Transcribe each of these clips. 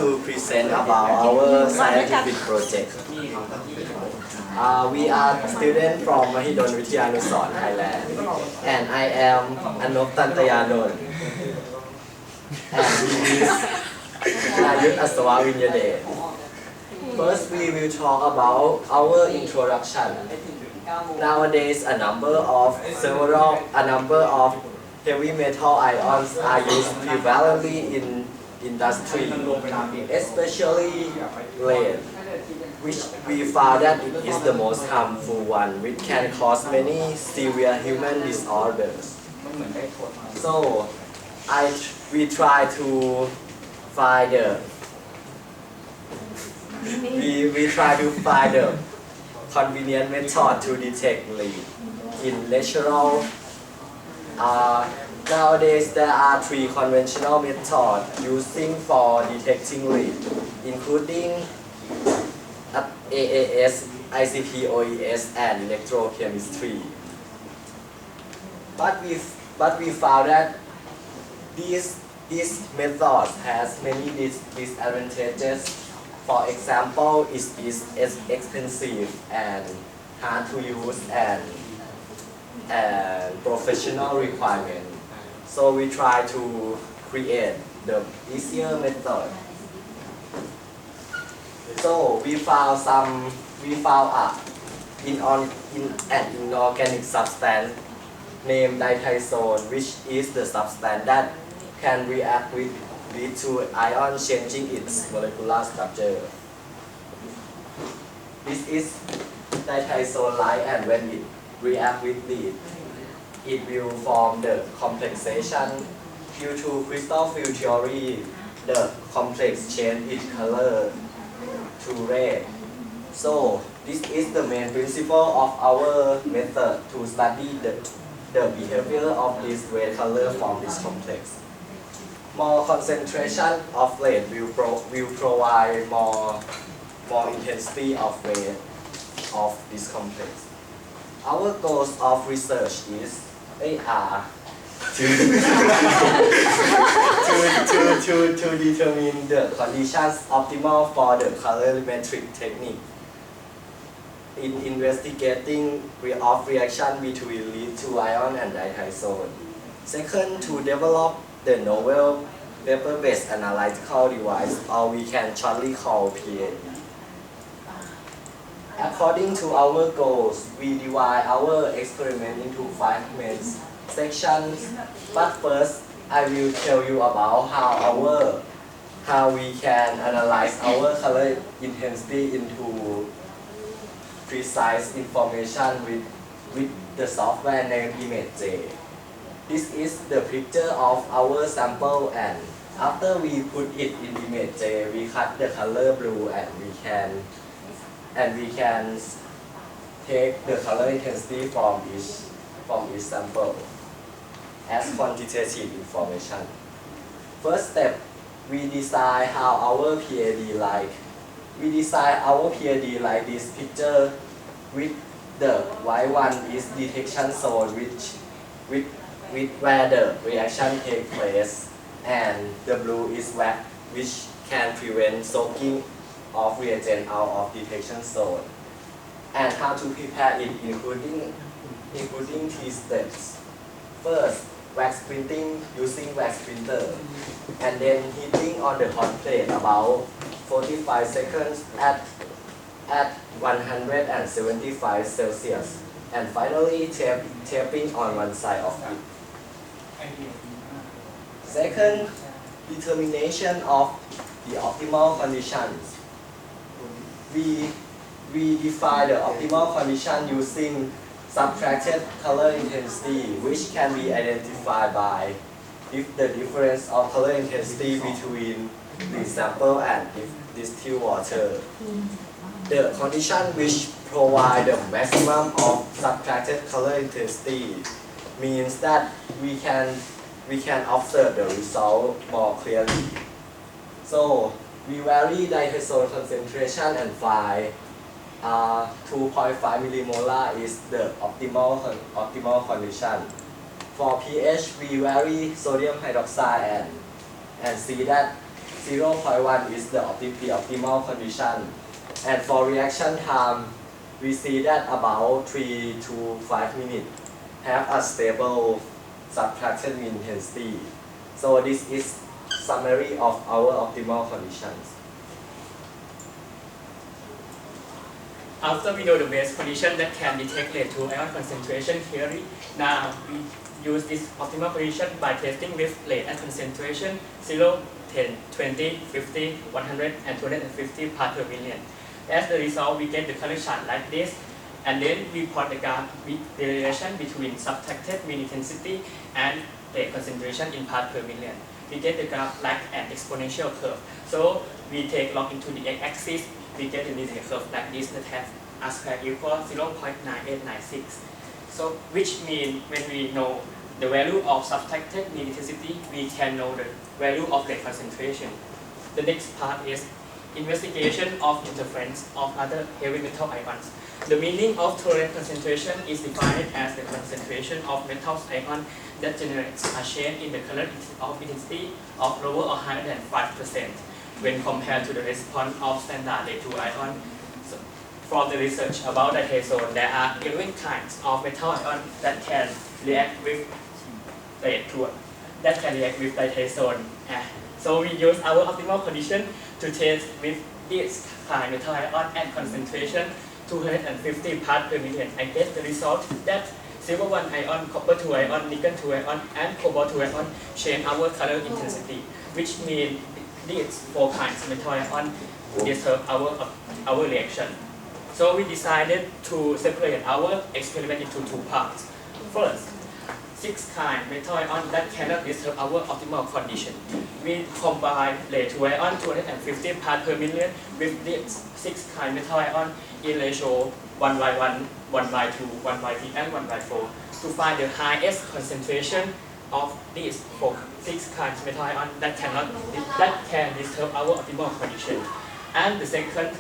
to present about our scientific project. We are students from Mahidol Wityanusorn, Thailand, and I am Anop Tantayanon. And he is Nayut Aswa Winyade. First, we will talk about our introduction. Nowadays, a number of heavy metal ions are used prevalently in industry, especially lead, which we found that it is the most harmful one, which can cause many severe human disorders. So, we try to find the convenient method to detect lead in natural. Nowadays, there are 3 conventional methods using for detecting lead, including AAS, ICP-OES, and electrochemistry. But we found that these methods has many disadvantages. For example, it is expensive and hard to use and professional requirement. So we try to create the easier method. So we found an inorganic substance named dithiazone, which is the substance that can react with lead to ion, changing its molecular structure. This is dithiazone light, and when it reacts with lead, it will form the complexation. Due to crystal field theory, the complex change its color to red. So this is the main principle of our method to study the behavior of this red color from this complex. More concentration of lead will provide more intensity of red of this complex. Our goals of research is to determine the conditions optimal for the colorimetric technique in investigating reaction between lead to ion and dithiazone. Second, to develop the novel paper-based analytical device, or we can shortly call PAD. According to our goals, we divide our experiment into 5 main sections. But first, I will tell you about how we can analyze our color intensity into precise information with the software named ImageJ. This is the picture of our sample, and after we put it in ImageJ, we cut the color blue, and we can take the color intensity from each sample as quantitative information. First step, we design how our PAD like. We design our PAD like this picture, with the white one is detection zone, where the reaction takes place, and the blue is wet, which can prevent soaking of reagent out of detection zone. And how to prepare it, including 3 steps. First, wax printing using wax printer, and then heating on the hot plate about 45 seconds at 175 Celsius, and finally taping on one side of it. Second, determination of the optimal conditions. We define the optimal condition using subtracted color intensity, which can be identified by the difference of color intensity between the sample and distilled water. The condition which provide the maximum of subtracted color intensity means that we can observe the result more clearly. So we vary dithiazone concentration and find 2.5 millimolar is the optimal condition. For pH, we vary sodium hydroxide and see that 0.1 is the optimal condition. And for reaction time, we see that about 3 to 5 minutes have a stable subtraction intensity. So this is summary of our optimal conditions. After we know the base condition that can detect rate to ion concentration theory, now we use this optimal condition by testing with rate and concentration 0, 10, 20, 50, 100, and 250 parts per million. As the result, we get the color chart like this, and then we plot the graph with the relation between subtracted mean intensity and rate concentration in parts per million. We get the graph like an exponential curve. So we take log into the x-axis, we get the linear curve like this that has r square equal 0.9896. So which means when we know the value of subtracted mean intensity, we can know the value of rate concentration. The next part is investigation of interference of other heavy metal ions. The meaning of tolerant concentration is defined as the concentration of metal ion that generates a change in the color of intensity of lower or higher than 5% when compared to the response of standard rate to ion. So, from the research about diazone, there are 11 kinds of metal ion that can react with diazone. So we use our optimal condition to test with this kind metal ion at concentration 250 parts per million. I get the result that silver 1 ion, copper 2 ion, nickel 2 ion, and cobalt 2 ion change our color intensity, which means these 4 kinds of metal ion disturb our reaction. So we decided to separate our experiment into 2 parts. First, 6 kinds of metal ion that cannot disturb our optimal condition. We combine rate 2 ion 250 parts per million with these 6 kinds of metal ion in ratio 1:1, 1:2, 1:3, and 1:4 to find the highest concentration of these 6 kinds of metal ion that can disturb our optimal condition. And the second,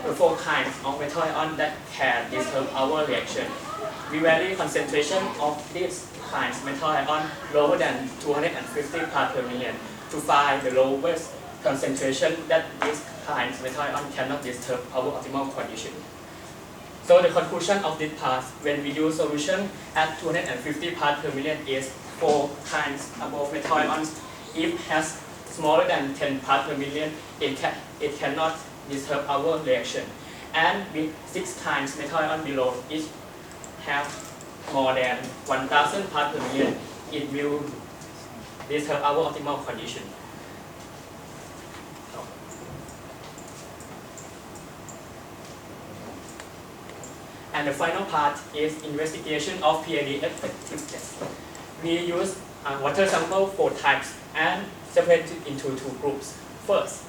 the 4 kinds of metal ion that can disturb our reaction. We vary concentration of these kinds of metal ion lower than 250 parts per million to find the lowest concentration that these kinds of metal ion cannot disturb our optimal condition. So the conclusion of this part, when we use solution at 250 parts per million is 4 kinds above metal ions. If it has smaller than 10 parts per million, it cannot disturb our reaction. And with 6 kinds metal ion below, it have more than 1,000 parts per million, it will disturb our optimal condition. And the final part is investigation of PAD effectiveness. We use water sample 4 types and separate it into 2 groups. First,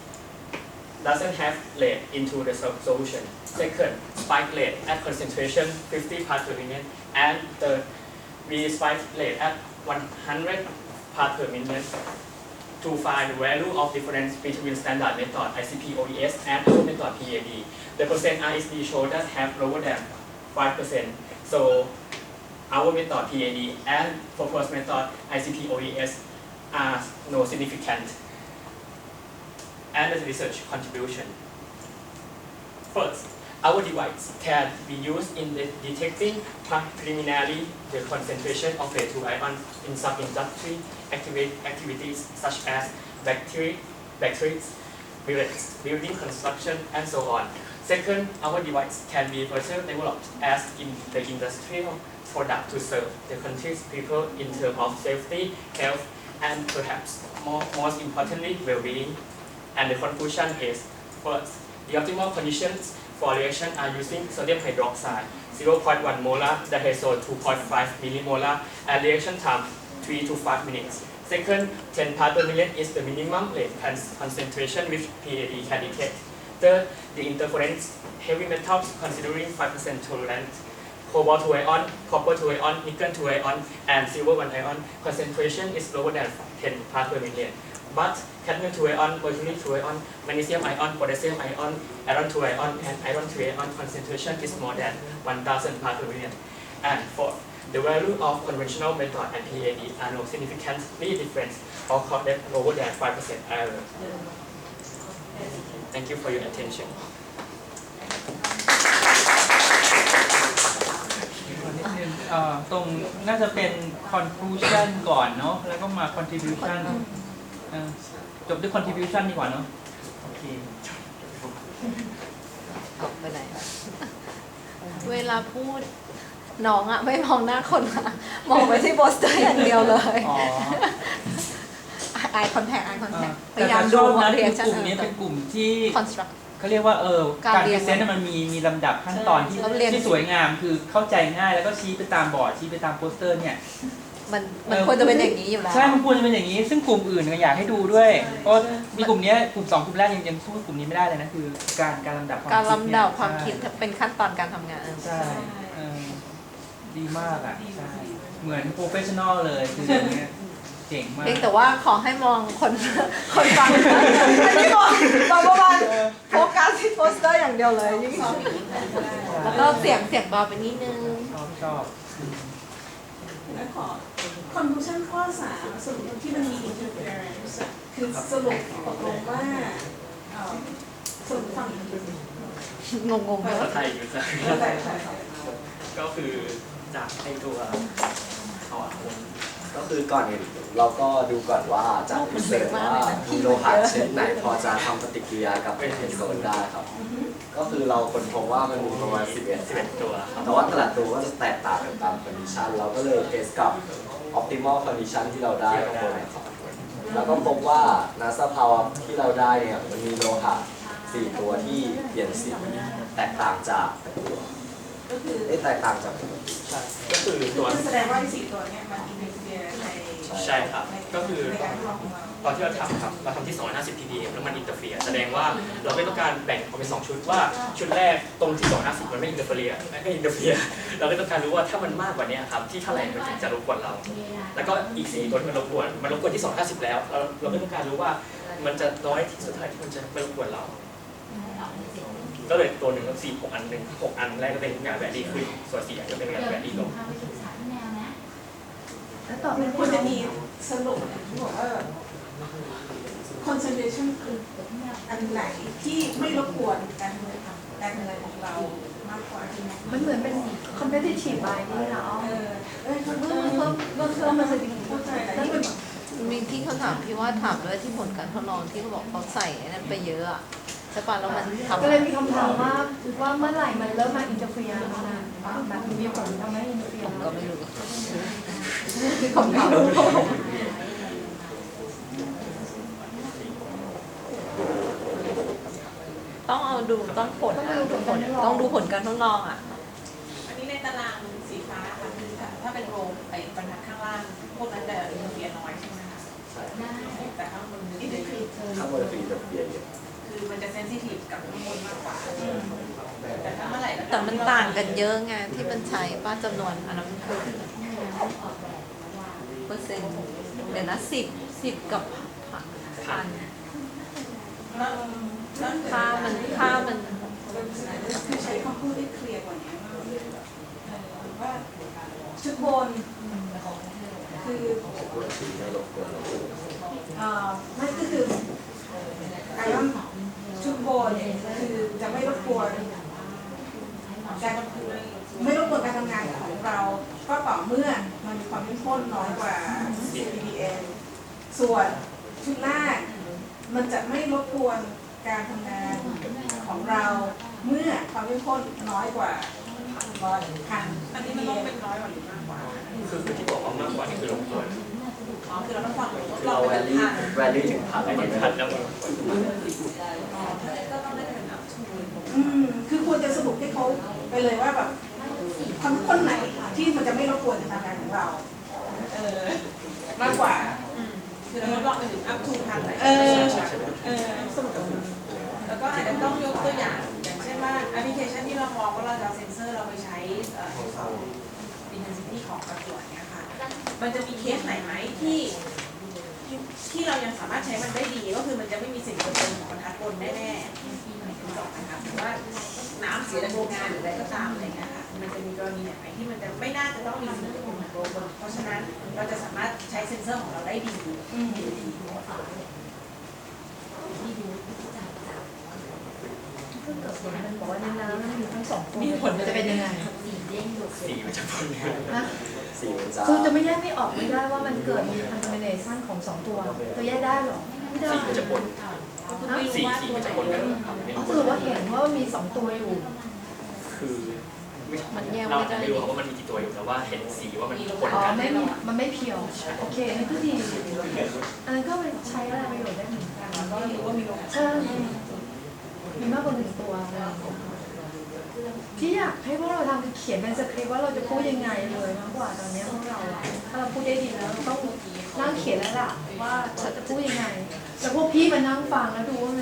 doesn't have rate into the solution. Second, spike rate at concentration 50 parts per million. And third, we spike rate at 100 parts per million to find the value of difference between standard method ICP-OES and our method PAD. The percent RSD show that have lower than 5%. So our method PAD and proposed method ICP-OES are no significant. And the research contribution. First, our device can be used in detecting preliminarily the concentration of rate 2 ion in some industry activities such as batteries, building construction, and so on. Second, our device can be further developed as in the industrial product to serve the country's people in terms of safety, health, and perhaps most importantly, well-being. And the conclusion is, first, the optimal conditions for reaction are using sodium hydroxide 0.1 molar, diazone 2.5 millimolar, and reaction time 3 to 5 minutes. Second, 10 parts per million is the minimum rate concentration which PAD can detect. Third, the interference heavy metals considering 5% tolerance, cobalt 2 ion, copper 2 ion, nickel 2 ion, and silver 1 ion concentration is lower than 10 parts per million. But cadmium 2 ion, mercury 2 ion, magnesium ion, potassium ion, iron 2 ion, and iron 3 ion concentration is more than 1,000 parts per million. And fourth, the value of conventional method and PAD are no significantly different or lower than 5% error. Thank you for your attention. ตรงน่าจะเป็น conclusion ก่อนเนาะแล้วก็มา contribution จบด้วย contribution ดีกว่าเนาะโอเคออกไปไหนเวลาพูดน้องอะไม่มองหน้าคนมองไปที่โปสเตอร์อย่างเดียวเลยeye contact พยายามดูว่าเรียนกลุ่มนี้เป็นกลุ่มที่ construct เขาเรียกว่าการพรีเซนต์มันมีลำดับขั้นตอนที่สวยงามคือเข้าใจง่ายแล้วก็ชี้ไปตามบอร์ดชี้ไปตามโปสเตอร์เนี่ยมันควรจะเป็นอย่างนี้อยู่แล้วใช่มันควรจะเป็นอย่างนี้ซึ่งกลุ่มอื่นก็อยากให้ดูด้วยเพราะมีกลุ่มนี้กลุ่ม2กลุ่มแรกยังสู้กลุ่มนี้ไม่ได้เลยนะคือการลำดับความคิดเป็นขั้นตอนการทำงานใช่ดีมากอ่ะใช่เหมือนโปรเฟชชั่นอลเลยคืออย่างเงี้ยเจ๋งมากแต่ว่าขอให้มองคนฟังไม่มองประมาณโฟกัสที่โปสเตอร์อย่างเดียวเลยยิ่งแล้วก็เสียงเบาไปนิดนึงชอบแล้วขอ conclusion ข้อ3สรุปที่มันมี interference คือสรุปตกลงว่าสรุปฟังอีกทีงงภาษาไทยอยู่ก็คือจากในตัวก็คือก่อนอื่นเราก็ดูก่อนว่าจากพิเศษว่ามีโลหะชนิดไหนพอจะทำปฏิกิริยากับเทนโซนได้ครับก็คือเราค้นพบว่ามันมีประมาณ11ตัวแต่ว่าแต่ละตัวก็จะแตกต่างกันตามคอนดิชันเราก็เลยเทสกับ optimal condition ที่เราได้ข้างบนครับแล้วก็พบว่าณสภาวะที่เราได้เนี่ยมันมีโลหะ4ตัวที่เปลี่ยนสีแตกต่างจากตัวก็คือแตกต่างจากใช่ก็คือตัวแสดงว่า4ตัวนี้มันอินเทอร์เฟียร์ในใช่ครับก็คือตอนที่เราทำครับเราทำที่250 ppm แล้วมันอินเตอร์เฟียร์แสดงว่าเราไม่ต้องการแบ่งออกเป็น2ชุดว่าชุดแรกตรงที่250มันไม่อินเตอร์เฟียร์เราก็ต้องการรู้ว่าถ้ามันมากกว่านี้ครับที่เท่าไหร่มันถึงจะรบกวนเราแล้วก็อีก4ตัวที่มันรบกวนที่250แล้วเราก็ต้องการรู้ว่ามันจะน้อยที่สุดเท่าไหร่ที่มันจะไม่รบกวนเราก็เลยตัวหนึ่งก็6 อัน6 อันแรกก็เป็นงานแบดดี้ขึ้นส่วน4 อันก็เป็นงานแบดดี้ลงแล้วต่อไปควรจะมีสรุปที่บอกว่า concentration คืออันไหนที่ไม่รบกวนการทำงานของเรามากกว่ามันเหมือนเป็น competitive buy นี่เนาะเพิ่มมันจะดีเข้าใจแล้วมีที่เขาถามพี่ว่าถามด้วยที่ผลการทดลองที่เขาบอกเขาใส่นั้นไปเยอะอะใช่ป่ะแล้วมันทำก็เลยมีคำถามว่าเมื่อไหร่มันเริ่มมาอินเตอร์เฟียร์แบบมีผลทำให้อินเตอร์เฟียร์ก็ไม่รู้คำถามต้องเอาดูต้องผลต้องดูผลการทดลองอ่ะอันนี้ในตารางสีฟ้าค่ะคือถ้าเป็นโรไอ้บรรทัดข้างล่างพวกนั้นจะอินเตอร์เฟียร์น้อยใช่ไหมคะแต่ข้างบนอินเตอร์เฟียร์อินเตอร์เฟียร์เยอะคือมันจะเซนซิทีฟกับข้างบนมากกว่าแต่ถ้าเมื่อไหร่แต่มันต่างกันเยอะไงที่มันใช้ป้าจำนวนอันนั้นคือเปอร์เซ็นต์เดี๋ยวนะ10กับพันค่ามันคือใช้คำพูดได้เคลียร์กว่านี้ว่าชุดบนคือไม่ก็คือไอออนชุดบนคือจะไม่รบกวนการทำงานของเราก็ต่อเมื่อมันมีความเข้มข้นน้อยกว่า ppm ส่วนชุดล่างมันจะไม่รบกวนการทำงานของเราเมื่อความเข้มข้นน้อยกว่า1,000 อันนี้มันต้องเป็นน้อยกว่าหรือมากกว่าคือที่บอกว่ามากกว่านี่คือรบกวนคือเราต้องฟังเราแวลี่ถึงพันแล้วมันพันแล้วก็ต้องได้เป็นอัพทูคือควรจะสรุปให้เขาไปเลยว่าแบบความข้นไหนที่มันจะไม่รบกวนการทำงานของเรามากกว่าคือเราต้องไปถึงอัพทูพันไหนสรุปแล้วก็อาจจะต้องยกตัวอย่างเช่นว่าแอปพลิเคชันที่เรามองว่าเราจะเซ็นเซอร์เราไปใช้ทดสอบ intensity ของกระจกเนี่ยค่ะมันจะมีเคสไหนไหมที่เรายังสามารถใช้มันได้ดีก็คือมันจะไม่มีสิ่งรบกวนของบรรทัดบนแน่ๆคุณบอกนะคะหรือว่าน้ำเสียในโรงงานหรืออะไรก็ตามอะไรเงี้ยค่ะมันจะมีกรณีไหนที่มันจะไม่น่าจะต้องมีสิ่งรบกวนของโรงงานเพราะฉะนั้นเราจะสามารถใช้เซ็นเซอร์ของเราได้ดี ขียนมันบอกว่าในน้ำมันมีทั้งสองตัว มีผลจะเป็นยังไง สีมันจะพ่น นะ สีมันจะ คือจะไม่แยกไม่ออกไม่ได้ว่ามันเกิดมี contamination ของสองตัวจะแยกได้หรอไม่ได้ สีมันจะพ่น นะ สีมันจะพ่นกัน อ๋อสรุปว่าเห็นว่ามีสองตัวอยู่ คือเราไม่รู้ว่ามันมีกี่ตัวอยู่แต่ว่าเห็นสีว่ามันพ่น อ๋อ กัน ไม่มันไม่เพียวโอเคอันนี้ก็ดีอันนั้นก็ไปใช้อะไรประโยชน์ได้เหมือนกัน ก็รู้ว่ามีโรง ใช่มีมากกว่าหนึ่งตัวที่อยากให้พวกเราทำคือเขียนเป็นสคริปต์ว่าเราจะพูดยังไงเลยมากกว่าตอนนี้พวกเราอะถ้าเราพูดได้ดีแล้วต้องนั่งเขียนแล้วล่ะว่าเราจะพูดยังไงแล้วพวกพี่มานั่งฟังแล้วดูว่า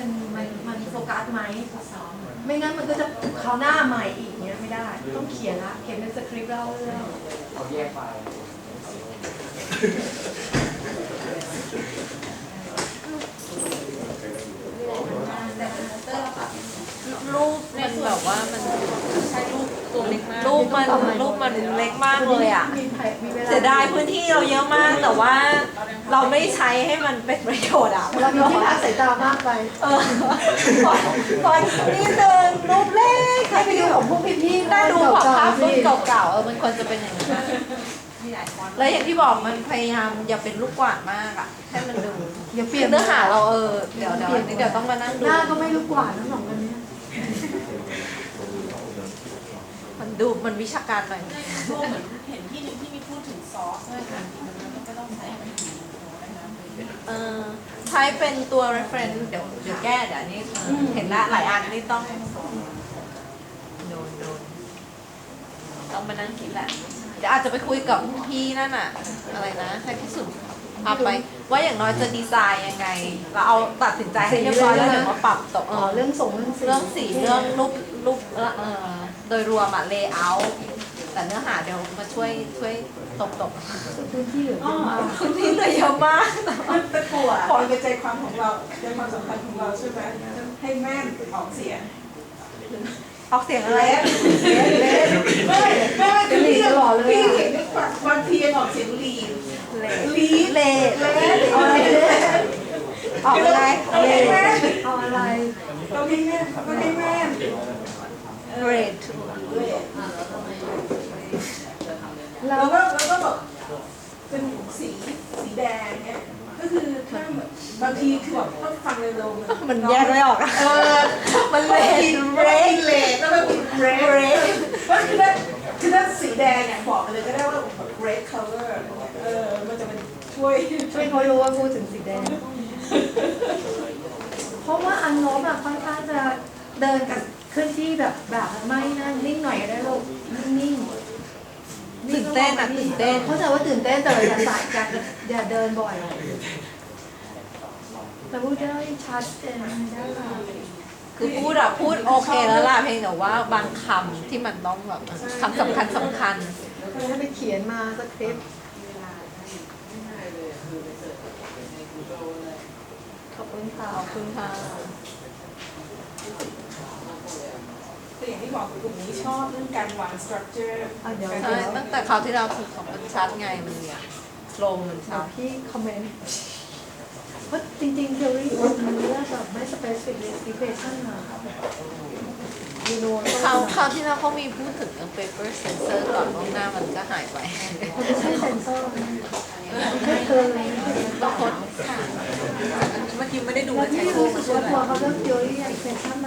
มันโฟกัสไหมไม่งั้นมันก็จะคราวหน้าใหม่อีกเนี้ยไม่ได้ต้องเขียนละเขียนเป็นสคริปต์เล่าเรื่อง เขาแยกไฟล์ รูปมันแบบว่ามันใช่รูปตัวเล็กมากรูปมันเล็กมากเลยอ่ะ มีเวลา เสียดายพื้นที่เราเยอะมากแต่ว่าเราไม่ใช้ให้มันเป็นประโยชน์อ่ะ เรามีที่พักสายตามากไป ตอนนี้เดินรูปเล็ก ให้ไปดูของพวกพี่ๆ ได้ดูแบบภาพรุ่น เก่า เก่าๆมันควรจะเป็นอย่างนี้นแล้วอย่างที่บอกมันพยายามอย่าเป็นลูกกวาดมากอ่ะให้มันดู ๆอย่าเปลี่ยน เนื้อหาเราเดี๋ยวต้องมานั่งดู หน้าก็ไม่รู้กว่าทั้งสองคนนี้ มันดูมันวิชาการหน่อย เห็นที่หนึ่งที่มีพูดถึงซอสด้วยค่ะมันก็ต้องใช้เป็น ใช้เป็นตัว reference เดี๋ยวแก้เดี๋ยวอันนี้เห็นละหลายอันนี่ต้องโดนต้องมานั่งคิดแหละเดี๋ยวอาจจะไปคุยกับพี่นั่นน่ะอะไรนะให้พี่สุดพาไปว่าอย่างน้อยจะดีไซน์ยังไงเราเอาตัดสินใจให้เรียบร้อยแล้วเดี๋ยวมาปรับตก อ๋อเรื่องส่งเรื่อง เรื่องสีเรื่องรูปโดยรวมอะ layout แต่เนื้อหาเดี๋ยวมาช่วยตก พื้นที่เหลือเยอะมาก พื้นที่เหลือเยอะมาก มันเป็นตัวคนเป็นใจความของเราใจความสำคัญของเราใช่ไหมให้แม่นออกเสียง ออกเสียงอะไร ไม่จะลีตลอดเลยพี่เห็นบางทีออกเสียงลีเลเอาอะไรออกอะไร เอาอะไร ต้องให้แม่ต้องให้แม่ เรด แล้วก็แบบเป็นสีแดงเนี้ยก็คือถ้าบางทีคือแบบถ้าฟังเร็วๆ มันแยกไม่ออกมันเลด แล้วก็กินเรดก็คือถ้าสีแดงเนี่ยบอกเลยก็ได้ว่า red color มันจะเป็นช่วย เขารู้ว่าพูดถึงสีแดง เพราะว่าอันโน้มอะค่อนข้างจะเดินกับเคลื่อนที่แบบไม่นั่นนิ่งหน่อยก็ได้ลูกนิ่ง ตื่นเต้นเข้าใจว่าตื่นเต้นแต่อย่าสายอย่าเดินบ่อยแต่พูดได้ชัดเจนได้ค่ะ คือพูดโอเคแล้วล่ะเพียงแต่ว่าบางคำที่มันต้องแบบคำสำคัญ ให้ไปเขียนมาสคริปต์ขอบคุณค่ะ ขอบคุณค่ะ แต่อย่างที่บอกกลุ่มนี้ชอบเรื่องการวาง structure เดี๋ยว ใช่ตั้งแต่คราวที่เราฝึกของมันชัดไงมันเนี่ยลงมันชัด พี่คอมเมนต์เพราะจริงๆ theory มันเลือกแบบไม่ specific description มาคราวที่เราเขามีพูดถึงเรื่อง paper sensor ก่อนล่วงหน้ามันก็หายไป มันไม่ใช่เซนเซอร์ไม่ใช่เกินเลย บางคนเมื่อกี้ไม่ได้ดู แล้ว ใช้ ที่ โค้ รู้ ง สึ มาก ช่วย ว่า อะไร ตัวเขาเรื่อง theory expression